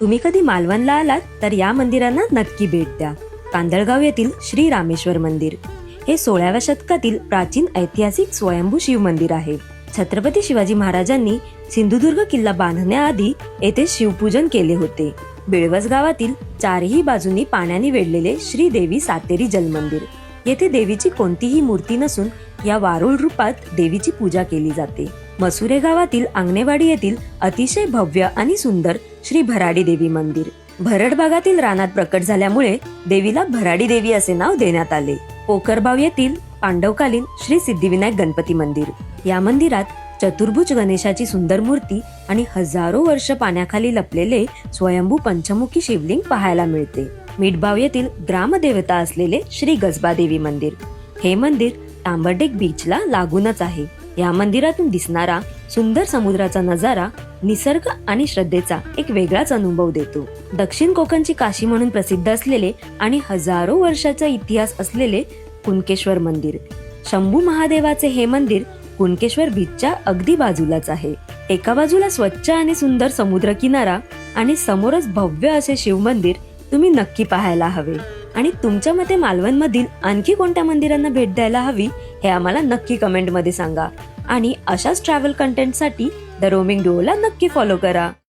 तुम्ही कधी मालवणला आलात तर या मंदिरांना नक्की भेट द्या. कांदळगाव येथील श्री रामेश्वर मंदिर हे 16व्या शतकातील प्राचीन ऐतिहासिक स्वयंभू शिव मंदिर आहे. छत्रपती शिवाजी महाराजांनी सिंधुदुर्ग किल्ला बांधण्याआधी येथे शिवपूजन केले होते. बिळवस गावातील चारही बाजूंनी पाण्याने वेढलेले श्री देवी सातेरी जलमंदिर. येथे देवीची कोणतीही मूर्ती नसून या वारुळ रूपात देवीची पूजा केली जाते. मसुरे गावातील आंगणेवाडी येथील अतिशय भव्य आणि सुंदर श्री भराडी देवी मंदिर. भरड भागातील रानात प्रकट झाल्यामुळे देवीला भराडी देवी असे नाव देण्यात आले. पोकरबाव येथील पांडवकालीन श्री सिद्धिविनायक गणपती मंदिर. या मंदिरात चतुर्भुज गणेशाची सुंदर मूर्ती आणि हजारो वर्ष पाण्याखाली लपलेले स्वयंभू पंचमुखी शिवलिंग पाहायला मिळते. मिठबाव येथील ग्रामदेवता असलेले श्री गजबादेवी मंदिर. हे मंदिर तांबरडेक बीचला लागूनच आहे. या मंदिरातून दिसणारा सुंदर समुद्राचा नजारा निसर्ग आणि श्रद्धेचा एक वेगळाच अनुभव देतो. दक्षिण कोकणची काशी म्हणून प्रसिद्ध असलेले आणि हजारो वर्षाचा इतिहास असलेले कुणकेश्वर मंदिर. शंभू महादेवाचे हे मंदिर कुणकेश्वर बीचच्या अगदी बाजूलाच आहे. एका बाजूला स्वच्छ आणि सुंदर समुद्र किनारा आणि समोरच भव्य असे शिव मंदिर तुम्ही नक्की पाहायला हवे. आणि तुमच्या मते मालवण मधील आणखी कोणत्या मंदिरांना भेट द्यायला हवी हे आम्हाला नक्की कमेंट मध्ये सांगा. आणि अशाच ट्रॅव्हल कंटेंट साठी द रोमिंग डुओला नक्की फॉलो करा.